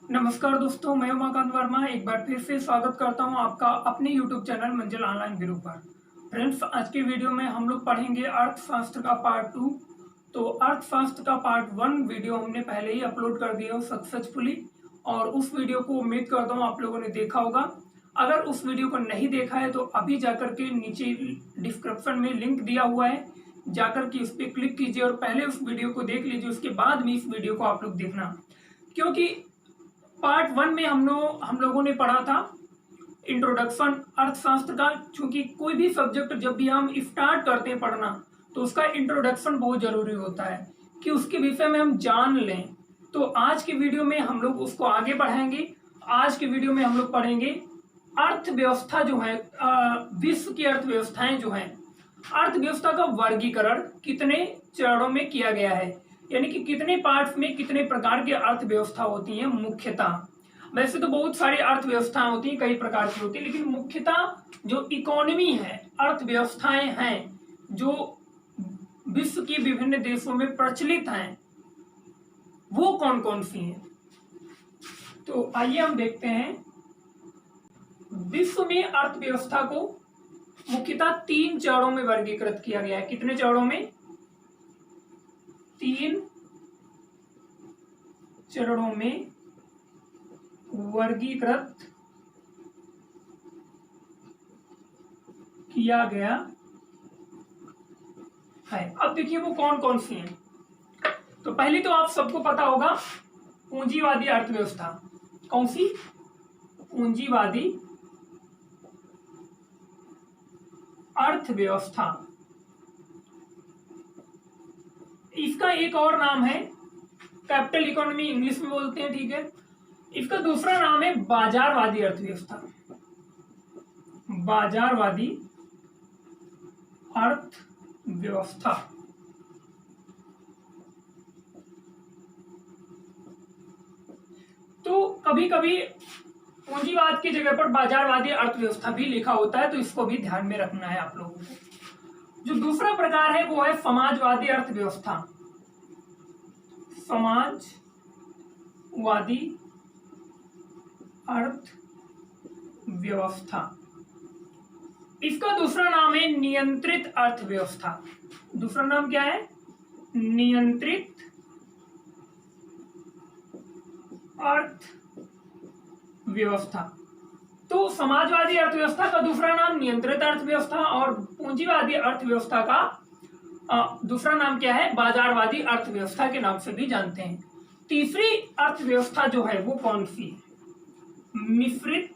नमस्कार दोस्तों, मैं उमाकांत वर्मा एक बार फिर से स्वागत करता हूं आपका अपने YouTube चैनल मंजिल ऑनलाइन गुरु पर। फ्रेंड्स, आज के वीडियो में हम लोग पढ़ेंगे अर्थशास्त्र का पार्ट 2। तो अर्थशास्त्र का पार्ट 1 वीडियो हमने पहले ही अपलोड कर दिया सक्सेसफुली, और उस वीडियो को उम्मीद करता हूं आप लोगों ने देखा होगा। अगर उस वीडियो को नहीं देखा है तो अभी जाकर के नीचे डिस्क्रिप्शन में लिंक दिया हुआ है, जाकर के उस पर क्लिक कीजिए और पहले उस वीडियो को देख लीजिए, उसके बाद में इस वीडियो को आप लोग देखना। क्योंकि पार्ट 1 में हम लोगों ने पढ़ा था इंट्रोडक्शन अर्थशास्त्र का। चूंकि कोई भी सब्जेक्ट जब भी हम स्टार्ट करते हैं पढ़ना तो उसका इंट्रोडक्शन बहुत जरूरी होता है कि उसके विषय में हम जान लें। तो आज के वीडियो में हम लोग उसको आगे बढ़ाएंगे। आज के वीडियो में हम लोग पढ़ेंगे अर्थव्यवस्था जो है, विश्व की अर्थव्यवस्थाएं जो है, अर्थव्यवस्था का वर्गीकरण कितने चरणों में किया गया है, यानी कि कितने पार्ट्स में कितने प्रकार की अर्थव्यवस्था होती है मुख्यतः। वैसे तो बहुत सारी अर्थव्यवस्थाएं होती हैं, कई प्रकार की होती है, लेकिन मुख्यतः जो इकोनॉमी है, अर्थव्यवस्थाएं हैं जो विश्व की विभिन्न देशों में प्रचलित हैं, वो कौन कौन सी हैं। तो आइए हम देखते हैं। विश्व में अर्थव्यवस्था को मुख्यतः 3 चरणों में वर्गीकृत किया गया है। कितने चरणों में? 3 चरणों में वर्गीकृत किया गया है। अब देखिए वो कौन कौन सी हैं। तो पहली तो आप सबको पता होगा, पूंजीवादी अर्थव्यवस्था। कौन सी? पूंजीवादी अर्थव्यवस्था। इसका एक और नाम है कैपिटल इकोनॉमी, इंग्लिश में बोलते हैं, ठीक है। इसका दूसरा नाम है बाजारवादी अर्थव्यवस्था। बाजारवादी अर्थव्यवस्था। तो कभी कभी पूंजीवाद की जगह पर बाजारवादी अर्थव्यवस्था भी लिखा होता है, तो इसको भी ध्यान में रखना है आप लोगों को। जो दूसरा प्रकार है वो है समाजवादी अर्थव्यवस्था। समाजवादी अर्थव्यवस्था। इसका दूसरा नाम है नियंत्रित अर्थव्यवस्था। दूसरा नाम क्या है? नियंत्रित अर्थव्यवस्था। तो समाजवादी अर्थव्यवस्था का दूसरा नाम नियंत्रित अर्थव्यवस्था, और पूंजीवादी अर्थव्यवस्था का दूसरा नाम क्या है? बाजारवादी अर्थव्यवस्था के नाम से भी जानते हैं। तीसरी अर्थव्यवस्था जो है वो कौन सी है? मिश्रित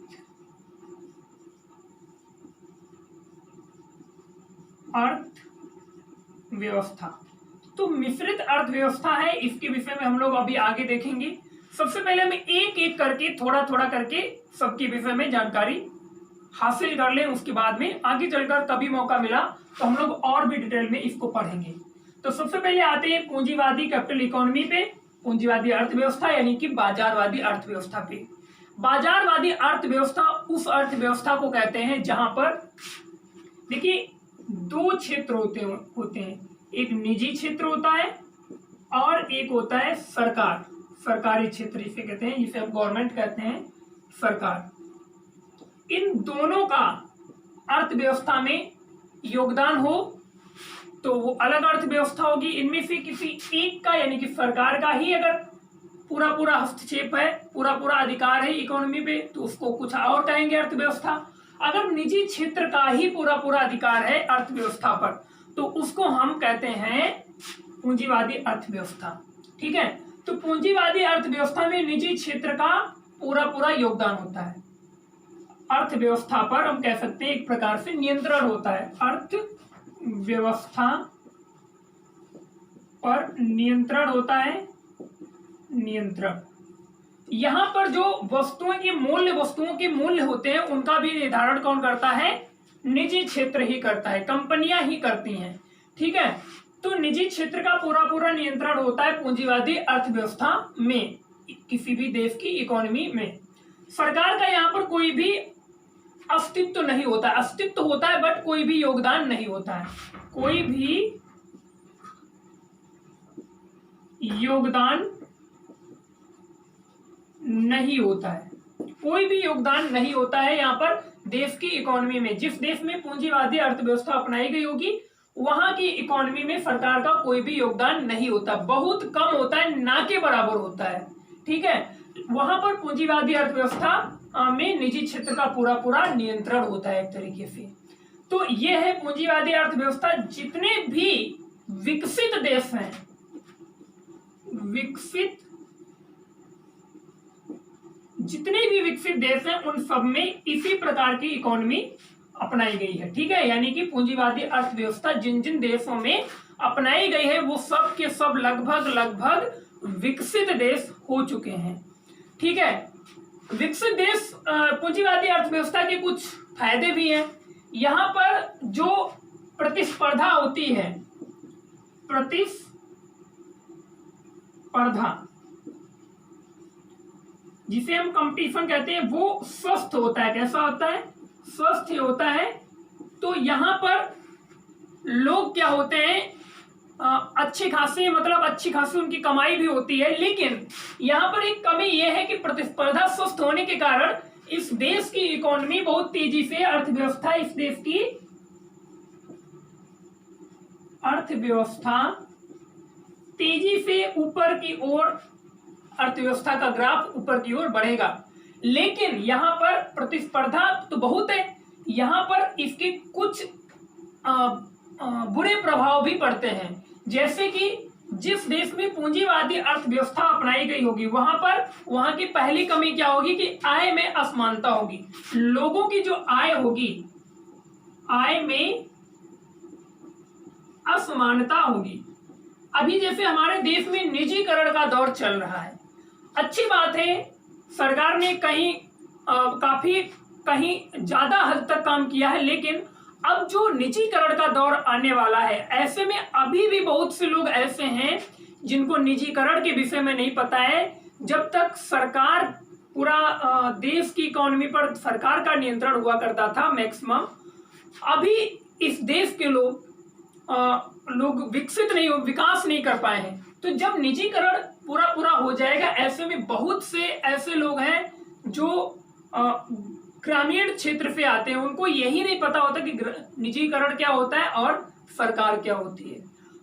अर्थव्यवस्था। तो मिश्रित अर्थव्यवस्था है, इसके विषय में हम लोग अभी आगे देखेंगे। सबसे पहले हम एक एक करके थोड़ा थोड़ा करके सबके विषय में जानकारी हासिल कर लें, उसके बाद में आगे चलकर कभी मौका मिला तो हम लोग और भी डिटेल में इसको पढ़ेंगे। तो सबसे पहले आते हैं पूंजीवादी कैपिटल इकोनॉमी पे, पूंजीवादी अर्थव्यवस्था यानी कि बाजारवादी अर्थव्यवस्था पे। बाजारवादी अर्थव्यवस्था उस अर्थव्यवस्था को कहते हैं जहां पर देखिए 2 क्षेत्र होते हैं। एक निजी क्षेत्र होता है और एक होता है सरकारी क्षेत्र जिसे कहते हैं, जिसे हम गवर्नमेंट कहते हैं, सरकार। इन दोनों का अर्थव्यवस्था में योगदान हो तो वो अलग अर्थव्यवस्था होगी। इनमें से किसी एक का, यानी कि सरकार का ही अगर पूरा हस्तक्षेप है, पूरा अधिकार है इकोनॉमी पे, तो उसको कुछ और कहेंगे अर्थव्यवस्था। अगर निजी क्षेत्र का ही पूरा अधिकार है अर्थव्यवस्था पर, तो उसको हम कहते हैं पूंजीवादी अर्थव्यवस्था, ठीक है। तो पूंजीवादी अर्थव्यवस्था में निजी क्षेत्र का पूरा योगदान होता है। अर्थव्यवस्था पर हम कह सकते हैं एक प्रकार से नियंत्रण होता है। अर्थव्यवस्था पर नियंत्रण होता है। नियंत्रण यहां पर जो वस्तुओं के मूल्य होते हैं, उनका भी निर्धारण कौन करता है? निजी क्षेत्र ही करता है, कंपनियां ही करती हैं, ठीक है। तो निजी क्षेत्र का पूरा नियंत्रण होता है पूंजीवादी अर्थव्यवस्था में, किसी भी देश की इकोनॉमी में। सरकार का यहाँ पर कोई भी अस्तित्व नहीं होता है। अस्तित्व होता है बट कोई भी योगदान नहीं होता है। कोई भी योगदान नहीं होता है, कोई भी योगदान नहीं होता है यहाँ पर देश की इकोनॉमी में। जिस देश में पूंजीवादी अर्थव्यवस्था अपनाई गई होगी वहां की इकोनॉमी में सरकार का कोई भी योगदान नहीं होता, बहुत कम होता है, ना के बराबर होता है। ठीक है, वहां पर पूंजीवादी अर्थव्यवस्था में निजी क्षेत्र का पूरा पूरा नियंत्रण होता है एक तरीके से। तो ये है पूंजीवादी अर्थव्यवस्था। जितने भी विकसित देश हैं, जितने भी विकसित देश हैं उन सब में इसी प्रकार की इकोनॉमी अपनाई गई है। ठीक है, यानी कि पूंजीवादी अर्थव्यवस्था जिन जिन देशों में अपनाई गई है वो सब के सब लगभग विकसित देश हो चुके हैं। ठीक है, विकसित देश पूंजीवादी अर्थव्यवस्था के कुछ फायदे भी हैं। यहाँ पर जो प्रतिस्पर्धा होती है, प्रतिस्पर्धा जिसे हम कंपटीशन कहते हैं, वो स्वस्थ होता है। कैसा होता है? स्वस्थ होता है। तो यहाँ पर लोग क्या होते हैं, अच्छी खासी उनकी कमाई भी होती है, लेकिन यहाँ पर एक कमी यह है कि प्रतिस्पर्धा स्वस्थ होने के कारण इस देश की इकोनॉमी बहुत तेजी से इस देश की अर्थव्यवस्था तेजी से ऊपर की ओर, अर्थव्यवस्था का ग्राफ ऊपर की ओर बढ़ेगा। लेकिन यहाँ पर प्रतिस्पर्धा तो बहुत है, यहाँ पर इसके कुछ बुरे प्रभाव भी पड़ते हैं। जैसे कि जिस देश में पूंजीवादी अर्थव्यवस्था अपनाई गई होगी वहां की पहली कमी क्या होगी कि आय में असमानता होगी। लोगों की जो आय होगी, आय में असमानता होगी। अभी जैसे हमारे देश में निजीकरण का दौर चल रहा है, अच्छी बात है, सरकार ने कहीं ज्यादा हद तक काम किया है, लेकिन अब जो निजीकरण का दौर आने वाला है, ऐसे में अभी भी बहुत से लोग ऐसे हैं जिनको निजीकरण के विषय में नहीं पता है। जब तक सरकार पूरा देश की इकोनॉमी पर सरकार का नियंत्रण हुआ करता था मैक्सिमम, अभी इस देश के लोग विकास नहीं कर पाए हैं। तो जब निजीकरण पूरा हो जाएगा, ऐसे में बहुत से ऐसे लोग हैं जो ग्रामीण क्षेत्र से आते हैं, उनको यही नहीं पता होता कि निजीकरण क्या होता है और सरकार क्या होती है।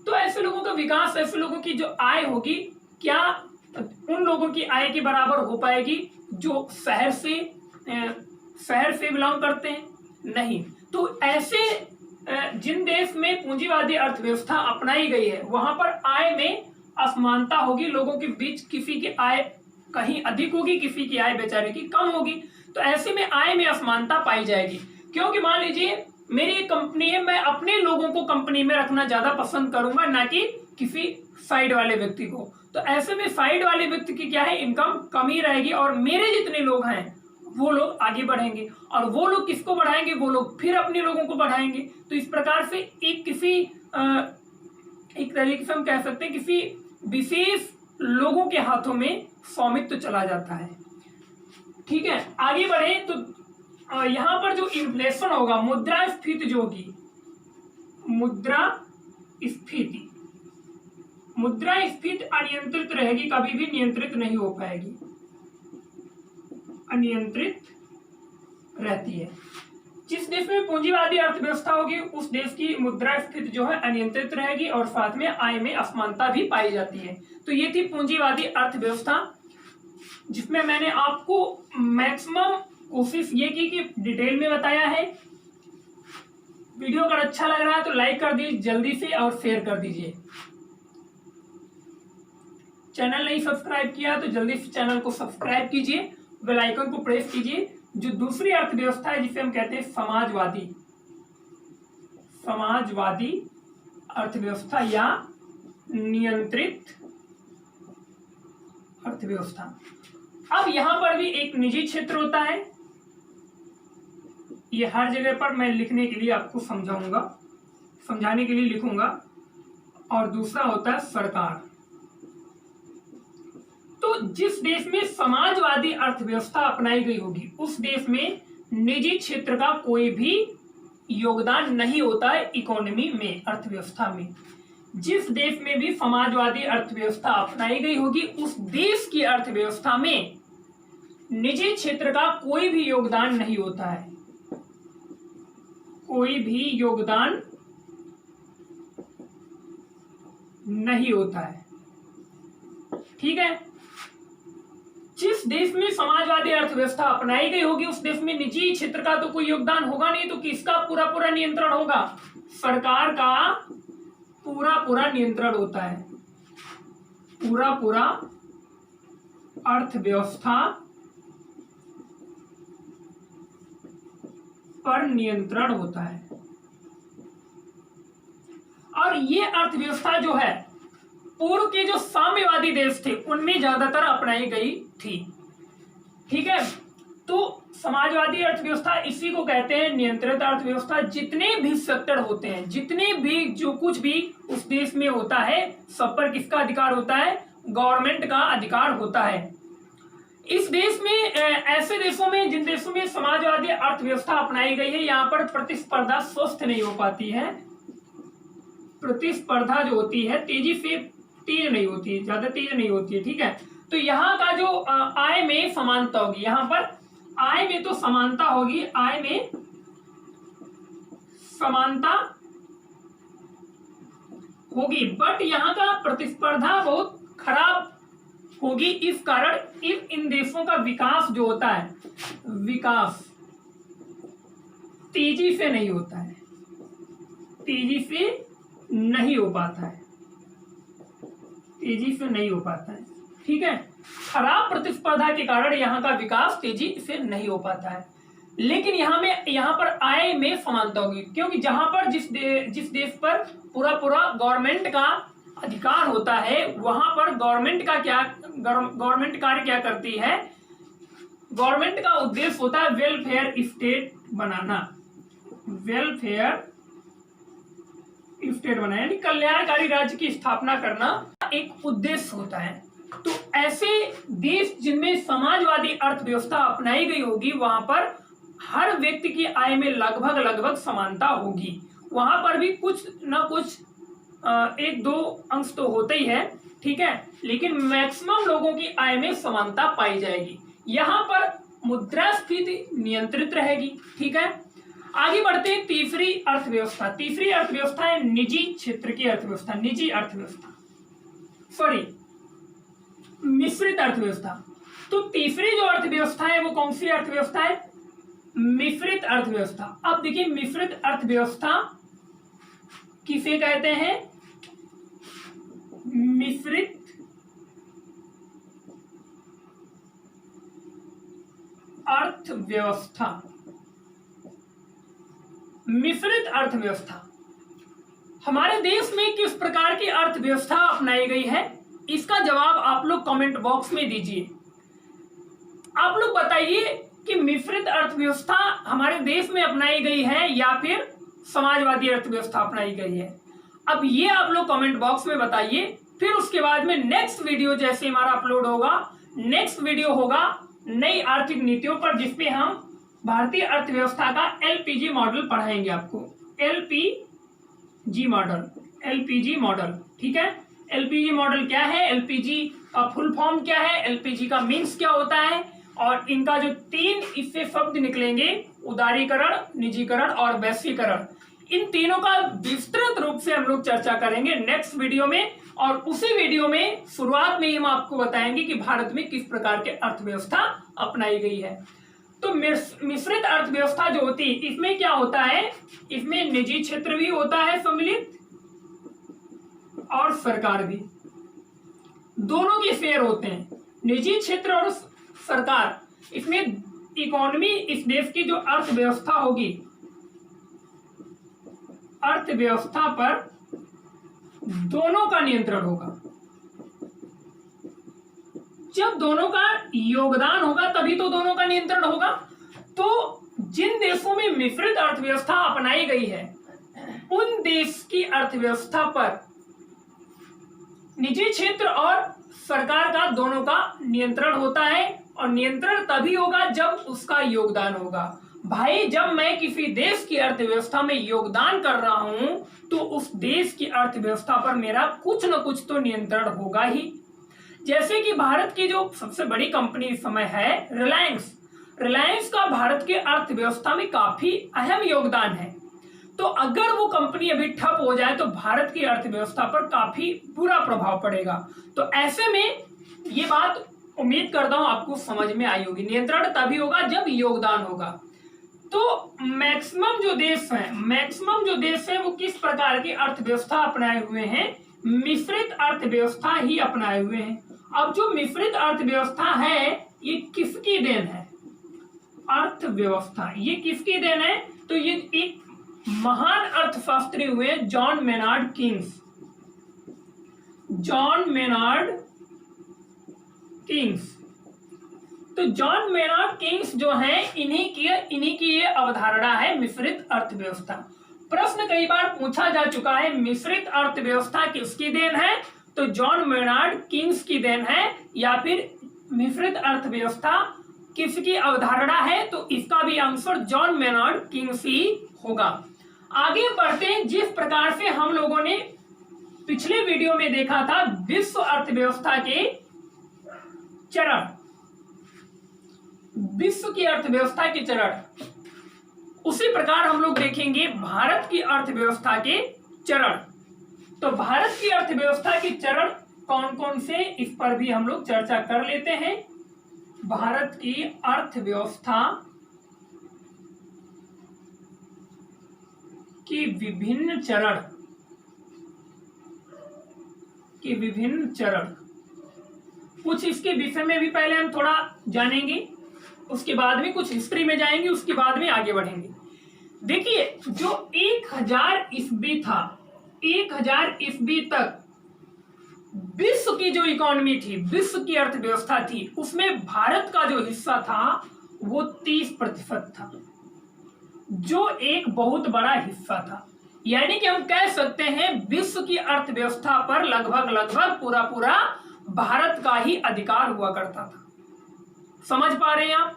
तो ऐसे लोगों का विकास, ऐसे लोगों की जो आय होगी, क्या उन लोगों की आय के बराबर हो पाएगी जो शहर से बिलोंग करते हैं? नहीं। तो ऐसे जिन देश में पूंजीवादी अर्थव्यवस्था अपनाई गई है वहां पर आय में असमानता होगी, लोगों के बीच किसी की आय कहीं अधिक होगी, किसी की आय बेचारे की कम होगी। तो ऐसे में आय में असमानता पाई जाएगी, क्योंकि मान लीजिए मेरी एक कंपनी है, मैं अपने लोगों को कंपनी में रखना ज्यादा पसंद करूंगा, ना कि किसी साइड वाले व्यक्ति को। तो ऐसे में साइड वाले व्यक्ति की क्या है, इनकम कम ही रहेगी, और मेरे जितने लोग हैं वो लोग आगे बढ़ेंगे, और वो लोग किसको बढ़ाएंगे, वो लोग फिर अपने लोगों को बढ़ाएंगे। तो इस प्रकार से एक तरीके से हम कह सकते हैं किसी विशेष लोगों के हाथों में स्वामित्व चला जाता है। ठीक है, आगे बढ़े तो यहाँ पर जो इन्फ्लेशन होगा, मुद्रास्फीति जो होगी, मुद्रास्फीति अनियंत्रित रहेगी, कभी भी नियंत्रित नहीं हो पाएगी, अनियंत्रित रहती है। जिस देश में पूंजीवादी अर्थव्यवस्था होगी उस देश की मुद्रास्फीति जो है अनियंत्रित रहेगी, और साथ में आय में असमानता भी पाई जाती है। तो ये थी पूंजीवादी अर्थव्यवस्था, जिसमें मैंने आपको मैक्सिमम कोशिश ये की कि डिटेल में बताया है। वीडियो अगर अच्छा लग रहा है तो लाइक कर दीजिए जल्दी से और शेयर कर दीजिए। चैनल नहीं सब्सक्राइब किया तो जल्दी से चैनल को सब्सक्राइब कीजिए, बेल आइकन को प्रेस कीजिए। जो दूसरी अर्थव्यवस्था है जिसे हम कहते हैं समाजवादी अर्थव्यवस्था या नियंत्रित अर्थव्यवस्था। अब यहां पर भी एक निजी क्षेत्र होता है, ये हर जगह पर मैं लिखने के लिए आपको समझाने के लिए लिखूंगा, और दूसरा होता है सरकार। तो जिस देश में समाजवादी अर्थव्यवस्था अपनाई गई होगी उस देश में निजी क्षेत्र का कोई भी योगदान नहीं होता है इकोनॉमी में, अर्थव्यवस्था में। जिस देश में भी समाजवादी अर्थव्यवस्था अपनाई गई होगी उस देश की अर्थव्यवस्था में निजी क्षेत्र का कोई भी योगदान नहीं होता है, कोई भी योगदान नहीं होता है। ठीक है, जिस देश में समाजवादी अर्थव्यवस्था अपनाई गई होगी उस देश में निजी क्षेत्र का तो कोई योगदान होगा नहीं, तो किसका पूरा पूरा नियंत्रण होगा? सरकार का पूरा पूरा नियंत्रण होता है, पूरा पूरा अर्थव्यवस्था पर नियंत्रण होता है। और ये अर्थव्यवस्था जो है पूर्व के जो साम्यवादी देश थे उनमें ज्यादातर अपनाई गई थी। ठीक है, तो समाजवादी अर्थव्यवस्था इसी को कहते हैं नियंत्रित अर्थव्यवस्था। जितने भी सेक्टर होते हैं, जितने भी जो कुछ भी उस देश में होता है, सब पर किसका अधिकार होता है? गवर्नमेंट का अधिकार होता है। इस देश में ऐसे देशों में, जिन देशों में समाजवादी अर्थव्यवस्था अपनाई गई है, यहाँ पर प्रतिस्पर्धा स्वस्थ नहीं हो पाती है। प्रतिस्पर्धा जो होती है तेज नहीं होती है, ज्यादा तेज नहीं होती है। ठीक है, तो यहाँ का जो आय में समानता होगी, यहाँ पर आय में तो समानता होगी, आय में समानता होगी, बट यहाँ का प्रतिस्पर्धा बहुत खराब होगी। इस कारण इन देशों का विकास जो होता है, विकास तेजी से नहीं होता है, तेजी से नहीं हो पाता है, तेजी से नहीं हो पाता है। ठीक है, खराब प्रतिस्पर्धा के कारण यहाँ का विकास तेजी से नहीं हो पाता है। लेकिन यहाँ पर आय में समानता होगी, क्योंकि जहां पर जिस देश पर पूरा पूरा गवर्नमेंट का अधिकार होता है, वहां पर गवर्नमेंट कार्य क्या करती है? गवर्नमेंट का उद्देश्य होता है वेलफेयर स्टेट बनाना, वेलफेयर स्टेट बनाना, यानी कल्याणकारी राज्य की स्थापना करना एक उद्देश्य होता है। तो ऐसे देश जिनमें समाजवादी अर्थव्यवस्था अपनाई गई होगी, वहां पर हर व्यक्ति की आय में लगभग समानता होगी। वहां पर भी कुछ ना कुछ एक दो अंश तो होते ही है। ठीक है, लेकिन मैक्सिमम लोगों की आय में समानता पाई जाएगी। यहाँ पर मुद्रास्फीति नियंत्रित रहेगी। ठीक है, आगे बढ़ते हैं। तीसरी अर्थव्यवस्था, तीसरी अर्थव्यवस्था है निजी क्षेत्र की अर्थव्यवस्था, निजी अर्थव्यवस्था, सॉरी मिश्रित अर्थव्यवस्था। तो तीसरी जो अर्थव्यवस्था है वो कौन सी अर्थव्यवस्था है? मिश्रित अर्थव्यवस्था। अब देखिए, मिश्रित अर्थव्यवस्था किसे कहते हैं? मिश्रित अर्थव्यवस्था, मिश्रित अर्थव्यवस्था। हमारे देश में किस प्रकार की अर्थव्यवस्था अपनाई गई है, इसका जवाब आप लोग कमेंट बॉक्स में दीजिए। आप लोग बताइए कि मिश्रित अर्थव्यवस्था हमारे देश में अपनाई गई है या फिर समाजवादी अर्थव्यवस्था अपनाई गई है। अब ये आप लोग कमेंट बॉक्स में बताइए। फिर उसके बाद में नेक्स्ट वीडियो जैसे हमारा अपलोड होगा, नेक्स्ट वीडियो होगा नई आर्थिक नीतियों पर, जिसपे हम भारतीय अर्थव्यवस्था का एलपीजी मॉडल पढ़ाएंगे आपको। LPG model. ठीक है, एलपीजी मॉडल क्या है, एलपीजी का फुल फॉर्म क्या है, एलपीजी का मीन्स क्या होता है, और इनका जो तीन इससे शब्द निकलेंगे, उदारीकरण, निजीकरण और वैश्वीकरण, इन तीनों का विस्तृत रूप से हम लोग चर्चा करेंगे नेक्स्ट वीडियो में। और उसी वीडियो में शुरुआत में ही हम आपको बताएंगे कि भारत में किस प्रकार की अर्थव्यवस्था अपनाई गई है। तो मिश्रित अर्थव्यवस्था जो होती है, इसमें क्या होता है? इसमें निजी क्षेत्र भी होता है सम्मिलित, और सरकार भी, दोनों के शेयर होते हैं। निजी क्षेत्र और सरकार, इसमें इकोनॉमी, इस देश की जो अर्थव्यवस्था होगी, अर्थव्यवस्था पर दोनों का नियंत्रण होगा। जब दोनों का योगदान होगा तभी तो दोनों का नियंत्रण होगा। तो जिन देशों में मिश्रित अर्थव्यवस्था अपनाई गई है, उन देश की अर्थव्यवस्था पर निजी क्षेत्र और सरकार का दोनों का नियंत्रण होता है। और नियंत्रण तभी होगा जब उसका योगदान होगा। भाई, जब मैं किसी देश की अर्थव्यवस्था में योगदान कर रहा हूं तो उस देश की अर्थव्यवस्था पर मेरा कुछ न कुछ तो नियंत्रण होगा ही। जैसे कि भारत की जो सबसे बड़ी कंपनी इस समय है रिलायंस, रिलायंस का भारत के अर्थव्यवस्था में काफी अहम योगदान है। तो अगर वो कंपनी अभी ठप हो जाए तो भारत की अर्थव्यवस्था पर काफी बुरा प्रभाव पड़ेगा। तो ऐसे में ये बात उम्मीद करता हूं आपको समझ में आई होगी। नियंत्रण तभी होगा जब योगदान होगा। तो मैक्सिमम जो देश है वो किस प्रकार की अर्थव्यवस्था अपनाए हुए हैं? मिश्रित अर्थव्यवस्था ही अपनाए हुए हैं। अब जो मिश्रित अर्थव्यवस्था है ये किसकी देन है? अर्थव्यवस्था ये किसकी देन है? तो ये एक महान अर्थशास्त्री हुए जॉन मेनार्ड कीन्स। तो जॉन मेनार्ड कीन्स जो है इन्हीं की ये अवधारणा है मिश्रित अर्थव्यवस्था। प्रश्न कई बार पूछा जा चुका है मिश्रित अर्थव्यवस्था किसकी देन है? तो जॉन मेनार्ड कीन्स की देन है, या फिर मिश्रित अर्थव्यवस्था किसकी अवधारणा है? तो इसका भी आंसर जॉन मेनार्ड कीन्स ही होगा। आगे बढ़ते हैं। जिस प्रकार से हम लोगों ने पिछले वीडियो में देखा था विश्व अर्थव्यवस्था के चरण, विश्व की अर्थव्यवस्था के चरण, उसी प्रकार हम लोग देखेंगे भारत की अर्थव्यवस्था के चरण। तो भारत की अर्थव्यवस्था के चरण कौन कौन से, इस पर भी हम लोग चर्चा कर लेते हैं। भारत की अर्थव्यवस्था की विभिन्न चरण, कुछ इसके विषय में भी पहले हम थोड़ा जानेंगे, उसके बाद में कुछ हिस्ट्री में जाएंगे, उसके बाद में आगे बढ़ेंगे। देखिए जो 1000 ईस्वी था, 1000 ईस्वी तक विश्व की जो इकोनॉमी थी, विश्व की अर्थव्यवस्था थी, उसमें भारत का जो हिस्सा था वो 30% था, जो एक बहुत बड़ा हिस्सा था। यानी कि हम कह सकते हैं विश्व की अर्थव्यवस्था पर लगभग पूरा भारत का ही अधिकार हुआ करता था। समझ पा रहे हैं आप?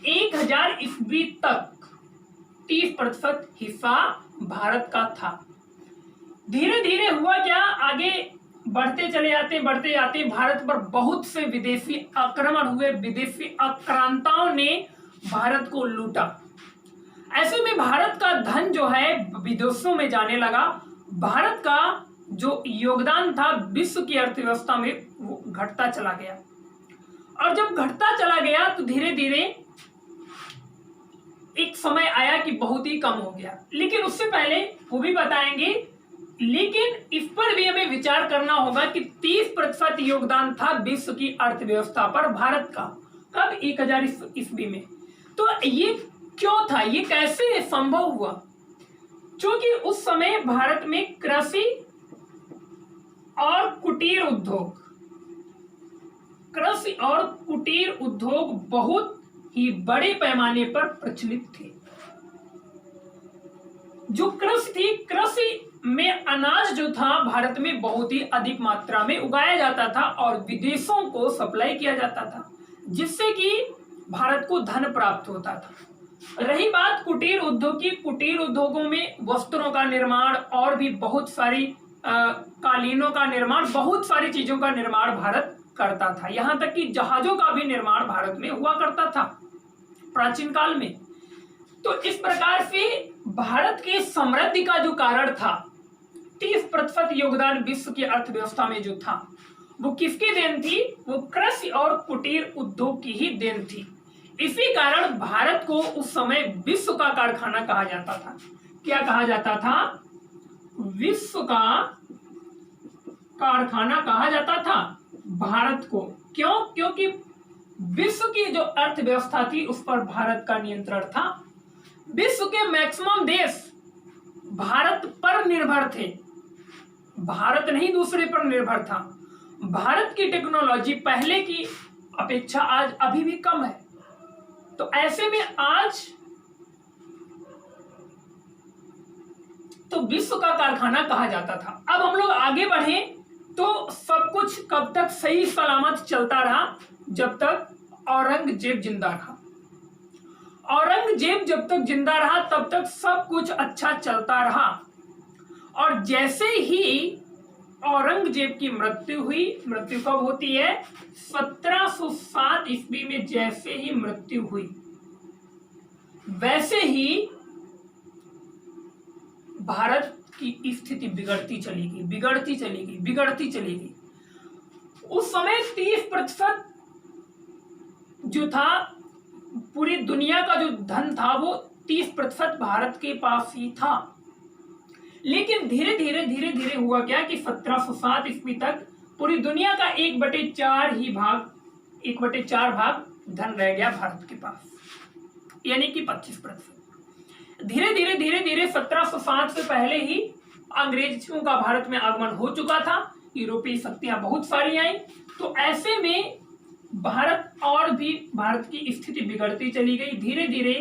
1000 ईस्वी तक 30% हिस्सा भारत का था। धीरे धीरे हुआ क्या, आगे बढ़ते जाते भारत पर बहुत से विदेशी आक्रमण हुए, विदेशी आक्रांताओं ने भारत को लूटा। ऐसे में भारत का धन जो है विदेशों में जाने लगा। भारत का जो योगदान था विश्व की अर्थव्यवस्था में वो घटता चला गया, और जब घटता चला गया तो धीरे धीरे एक समय आया कि बहुत ही कम हो गया। लेकिन उससे पहले वो भी बताएंगे, लेकिन इस पर भी हमें विचार करना होगा कि 30% योगदान था विश्व की अर्थव्यवस्था पर भारत का। कब? 1000 ईस्वी में। तो ये क्यों था, ये कैसे संभव हुआ? क्योंकि उस समय भारत में कृषि और कुटीर उद्योग बहुत ही बड़े पैमाने पर प्रचलित थे। जो कृषि थी, कृषि में अनाज जो था भारत में बहुत ही अधिक मात्रा में उगाया जाता था और विदेशों को सप्लाई किया जाता था, जिससे कि भारत को धन प्राप्त होता था। रही बात कुटीर उद्योग की, कुटीर उद्योगों में वस्त्रों का निर्माण और भी बहुत सारी कालीनों का निर्माण, बहुत सारी चीजों का निर्माण भारत करता था। यहाँ तक कि जहाजों का भी निर्माण भारत में हुआ करता था प्राचीन काल में। तो इस प्रकार से भारत के समृद्धि का जो कारण था, 30% योगदान विश्व की अर्थव्यवस्था में जो था वो किसकी देन थी? वो कृषि और कुटीर उद्योग की ही देन थी। इसी कारण भारत को उस समय विश्व का कारखाना कहा जाता था। क्या कहा जाता था? विश्व का कारखाना कहा जाता था भारत को। क्यों? क्योंकि विश्व की जो अर्थव्यवस्था थी उस पर भारत का नियंत्रण था। विश्व के मैक्सिमम देश भारत पर निर्भर थे, भारत नहीं दूसरे पर निर्भर था। भारत की टेक्नोलॉजी पहले की अपेक्षा आज अभी भी कम है। तो ऐसे में आज तो विश्व का कारखाना कहा जाता था। अब हम लोग आगे बढ़े तो सब कुछ कब तक सही सलामत चलता रहा? जब तक औरंगजेब जिंदा रहा। औरंगजेब जब तक जिंदा रहा तब तक सब कुछ अच्छा चलता रहा। और जैसे ही औरंगजेब की मृत्यु हुई। मृत्यु कब होती है? 1707 ईस्वी में जैसे ही मृत्यु हुई वैसे ही भारत की स्थिति बिगड़ती चली गई। उस समय 30% जो था, पूरी दुनिया का जो धन था वो 30% भारत के पास ही था। लेकिन धीरे धीरे हुआ क्या कि 1707 ईस्वी तक पूरी दुनिया का 1/4 भाग धन रह गया भारत के पास, यानी कि 25%। धीरे धीरे 1707 से पहले ही अंग्रेजों का भारत में आगमन हो चुका था, यूरोपीय शक्तियां बहुत सारी आई। तो ऐसे में भारत की स्थिति बिगड़ती चली गई धीरे धीरे।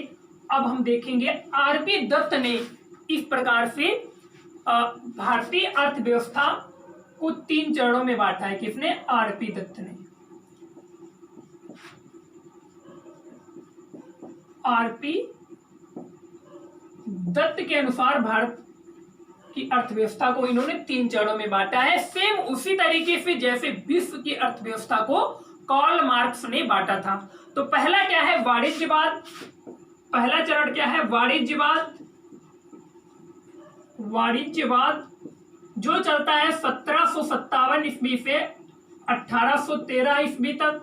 अब हम देखेंगे आरपी दत्त ने इस प्रकार से भारतीय अर्थव्यवस्था को 3 चरणों में बांटा है। किसने? आरपी दत्त ने। आरपी दत्त के अनुसार भारत की अर्थव्यवस्था को इन्होंने 3 चरणों में बांटा है, सेम उसी तरीके से जैसे विश्व की अर्थव्यवस्था को कार्ल मार्क्स ने बांटा था। तो पहला क्या है? वाणिज्यवाद। पहला चरण क्या है? वाणिज्यवाद जो चलता है 1757 ईस्वी से 1813 ईस्वी तक।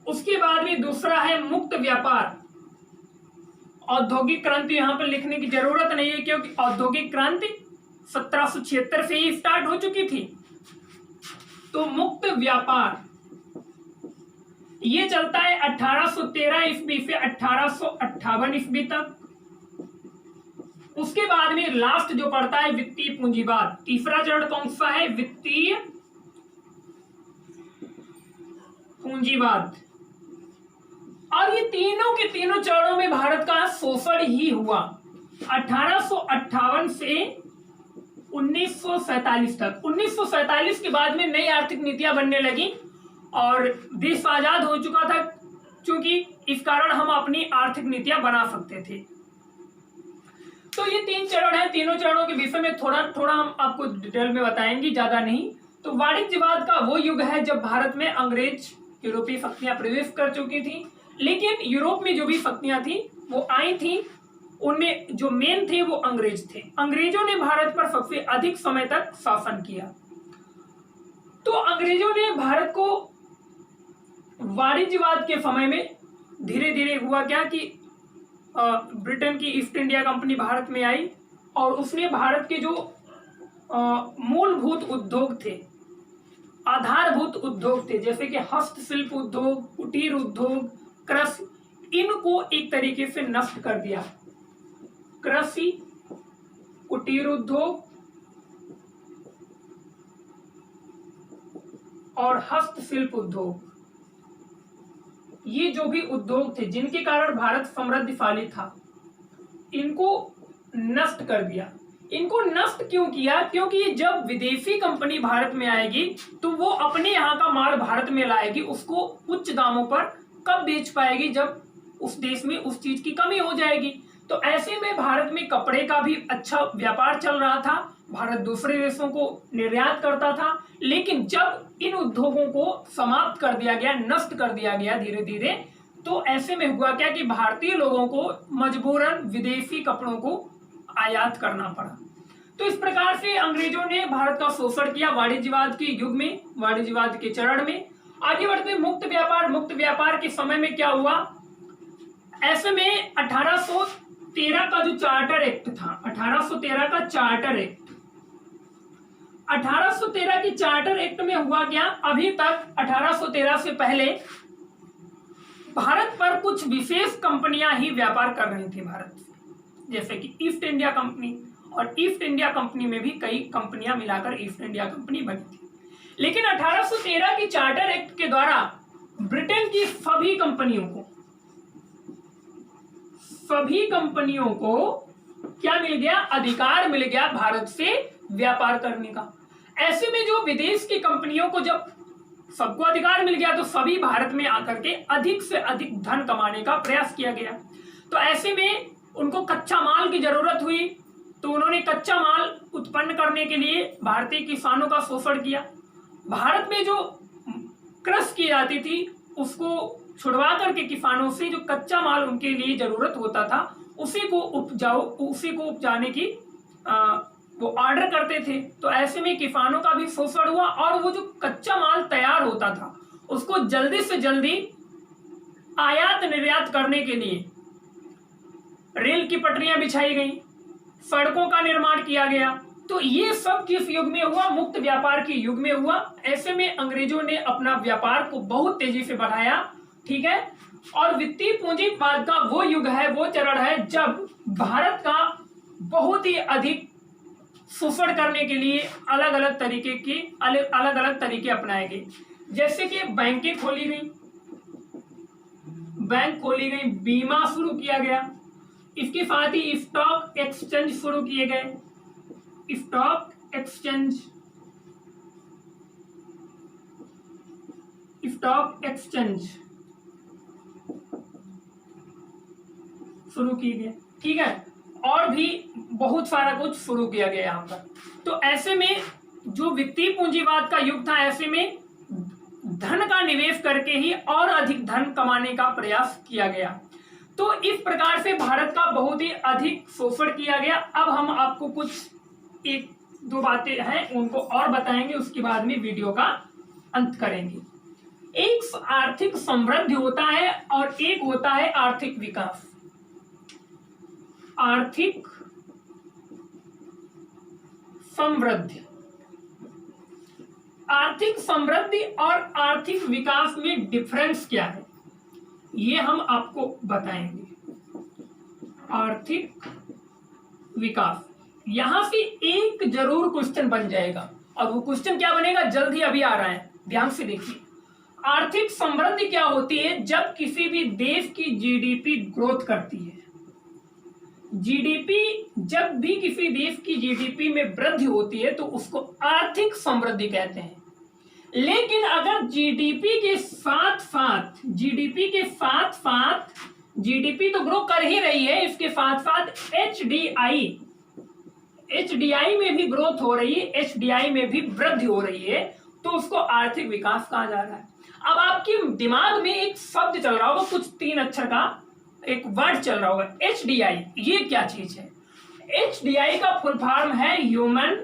उसके बाद में दूसरा है मुक्त व्यापार। औद्योगिक क्रांति यहां पर लिखने की जरूरत नहीं है, क्योंकि औद्योगिक क्रांति 1776 से ही स्टार्ट हो चुकी थी। तो मुक्त व्यापार ये चलता है 1813 ईस्वी से 1858 ईस्वी तक। उसके बाद में लास्ट जो पड़ता है वित्तीय पूंजीवाद। तीसरा चरण कौन सा है? वित्तीय पूंजीवाद। और ये तीनों के तीनों चरणों में भारत का शोषण ही हुआ। 1858 से 1947 तक। 1947 के बाद में नई आर्थिक नीतियां बनने लगी और देश आजाद हो चुका था, क्योंकि इस कारण हम अपनी आर्थिक नीतियां बना सकते थे। तो ये 3 चरण है। तीनों चरणों के विषय में थोड़ा हम आपको डिटेल में बताएंगे, ज्यादा नहीं। तो वाणिज्यवाद का वो युग है जब भारत में अंग्रेज यूरोपीय शक्तियां प्रवेश कर चुकी थी। लेकिन यूरोप में जो भी शक्तियां थी वो आई थी, उनमें जो मेन थे वो अंग्रेज थे। अंग्रेजों ने भारत पर सबसे अधिक समय तक शासन किया। तो अंग्रेजों ने भारत को वाणिज्यवाद के समय में धीरे धीरे हुआ क्या कि ब्रिटेन की ईस्ट इंडिया कंपनी भारत में आई और उसने भारत के जो मूलभूत उद्योग थे, आधारभूत उद्योग थे, जैसे कि हस्तशिल्प उद्योग, कुटीर उद्योग, कृषि, इनको एक तरीके से नष्ट कर दिया। कृषि, कुटीर उद्योग और हस्तशिल्प उद्योग, ये जो भी उद्योग थे जिनके कारण भारत समृद्धशाली था, इनको नष्ट कर दिया। इनको नष्ट क्यों किया? क्योंकि जब विदेशी कंपनी भारत में आएगी तो वो अपने यहाँ का माल भारत में लाएगी, उसको उच्च दामों पर कब बेच पाएगी? जब उस देश में उस चीज की कमी हो जाएगी। तो ऐसे में भारत में कपड़े का भी अच्छा व्यापार चल रहा था, भारत दूसरे देशों को निर्यात करता था। लेकिन जब इन उद्योगों को समाप्त कर दिया गया, नष्ट कर दिया गया धीरे धीरे, तो ऐसे में हुआ क्या कि भारतीय लोगों को मजबूरन विदेशी कपड़ों को आयात करना पड़ा। तो इस प्रकार से अंग्रेजों ने भारत का शोषण किया वाणिज्यवाद के युग में, वाणिज्यवाद के चरण में। आगे बढ़ते मुक्त व्यापार। मुक्त व्यापार के समय में क्या हुआ? ऐसे में 1813 का जो चार्टर एक्ट था, 1813 का चार्टर एक्ट, 1813 की चार्टर एक्ट में हुआ क्या? अभी तक 1813 से पहले भारत पर कुछ विशेष कंपनियां ही व्यापार कर रही थी भारत से, जैसे कि ईस्ट इंडिया कंपनी, और ईस्ट इंडिया कंपनी में भी कई कंपनियां मिलाकर ईस्ट इंडिया कंपनी बनी थी। लेकिन 1813 की चार्टर एक्ट के द्वारा ब्रिटेन की सभी कंपनियों को क्या मिल गया? अधिकार मिल गया भारत से व्यापार करने का। ऐसे में जो विदेश की कंपनियों को जब सबको अधिकार मिल गया तो सभी भारत में आकर के अधिक से अधिक धन कमाने का प्रयास किया गया। तो ऐसे में उनको कच्चा माल की जरूरत हुई, तो उन्होंने कच्चा माल उत्पन्न करने के लिए भारतीय किसानों का शोषण किया। भारत में जो कृषि की जाती थी उसको छुड़वा करके किसानों से जो कच्चा माल उनके लिए जरूरत होता था उसी को उपजाने की वो ऑर्डर करते थे। तो ऐसे में किसानों का भी शोषण हुआ और वो जो कच्चा माल तैयार होता था उसको जल्दी से जल्दी आयात निर्यात करने के लिए रेल की पटरियां बिछाई गई, सड़कों का निर्माण किया गया। तो ये सब किस युग में हुआ? मुक्त व्यापार के युग में हुआ। ऐसे में अंग्रेजों ने अपना व्यापार को बहुत तेजी से बढ़ाया, ठीक है। और वित्तीय पूंजीवाद का वो युग है, वो चरण है जब भारत का बहुत ही अधिक शोषण करने के लिए अलग अलग तरीके अपनाए गए। जैसे कि बैंक खोली गई, बीमा शुरू किया गया, इसके साथ ही स्टॉक एक्सचेंज शुरू किए गए, स्टॉक एक्सचेंज शुरू किए गए, ठीक है। और भी बहुत सारा कुछ शुरू किया गया यहाँ पर। तो ऐसे में जो वित्तीय पूंजीवाद का युग था, ऐसे में धन का निवेश करके ही और अधिक धन कमाने का प्रयास किया गया। तो इस प्रकार से भारत का बहुत ही अधिक शोषण किया गया। अब हम आपको कुछ एक दो बातें हैं उनको और बताएंगे, उसके बाद में वीडियो का अंत करेंगे। एक आर्थिक समृद्धि होता है और एक होता है आर्थिक विकास। आर्थिक समृद्धि और आर्थिक विकास में डिफरेंस क्या है ये हम आपको बताएंगे। आर्थिक विकास, यहां से एक जरूर क्वेश्चन बन जाएगा और वो क्वेश्चन क्या बनेगा जल्द ही अभी आ रहा है, ध्यान से देखिए। आर्थिक समृद्धि क्या होती है? जब किसी भी देश की जीडीपी ग्रोथ करती है। जब भी किसी देश की जीडीपी में वृद्धि होती है तो उसको आर्थिक समृद्धि कहते हैं। लेकिन अगर जीडीपी के साथ साथ जीडीपी तो ग्रो कर ही रही है, इसके साथ साथ एचडीआई में भी ग्रोथ हो रही है, एचडीआई में भी वृद्धि हो रही है, तो उसको आर्थिक विकास कहा जा रहा है। अब आपके दिमाग में एक शब्द चल रहा होगा, कुछ 3 अक्षर का एक वर्ड चल रहा होगा, एचडीआई। ये क्या चीज है? एचडीआई का फुल फॉर्म है human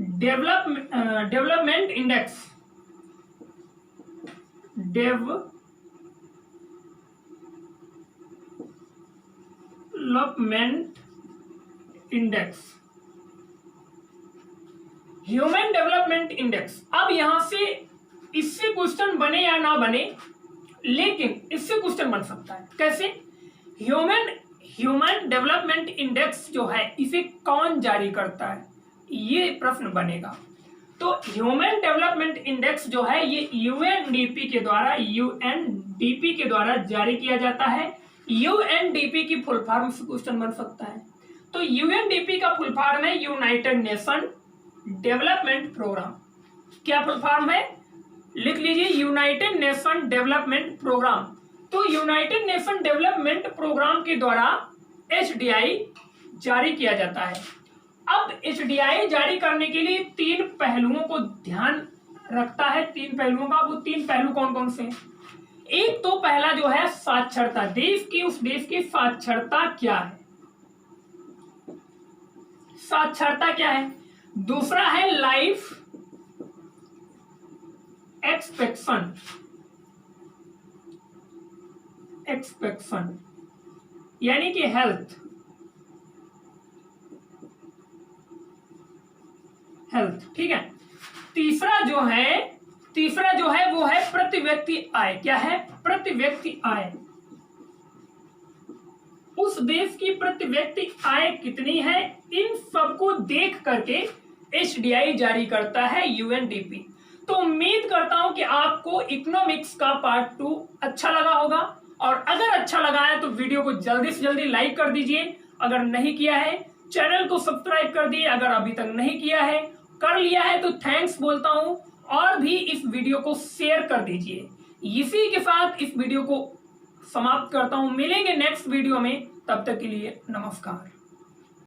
development index. Human development index. अब यहां से इससे क्वेश्चन बने या ना बने, लेकिन इससे क्वेश्चन बन सकता है। कैसे? ह्यूमन डेवलपमेंट इंडेक्स जो है इसे कौन जारी करता है, ये प्रश्न बनेगा। तो ह्यूमन डेवलपमेंट इंडेक्स जो है ये यूएनडीपी के द्वारा जारी किया जाता है। यूएनडीपी की फुल फॉर्म से क्वेश्चन बन सकता है। तो यूएनडीपी का फुल फॉर्म है यूनाइटेड नेशन डेवलपमेंट प्रोग्राम। क्या फुल फॉर्म है? लिख लीजिए, यूनाइटेड नेशन डेवलपमेंट प्रोग्राम। तो यूनाइटेड नेशन डेवलपमेंट प्रोग्राम के द्वारा एचडीआई जारी किया जाता है। अब एचडीआई जारी करने के लिए 3 पहलुओं को ध्यान रखता है। 3 पहलुओं का, वो 3 पहलू कौन कौन से हैं? एक तो पहला जो है साक्षरता, उस देश की साक्षरता क्या है, साक्षरता क्या है। दूसरा है लाइफ एक्सपेक्टेशन यानी कि हेल्थ, ठीक है। तीसरा जो है वो है प्रति व्यक्ति आय। क्या है? प्रति व्यक्ति आय। उस देश की प्रति व्यक्ति आय कितनी है, इन सबको देख करके एचडीआई जारी करता है यूएनडीपी। तो उम्मीद करता हूं कि आपको इकोनॉमिक्स का पार्ट 2 अच्छा लगा होगा, और अगर अच्छा लगा है तो वीडियो को जल्दी से जल्दी लाइक कर दीजिए। अगर नहीं किया है चैनल को सब्सक्राइब कर दिए, अगर अभी तक नहीं किया है, कर लिया है तो थैंक्स बोलता हूं, और भी इस वीडियो को शेयर कर दीजिए। इसी के साथ इस वीडियो को समाप्त करता हूं। मिलेंगे नेक्स्ट वीडियो में, तब तक के लिए नमस्कार।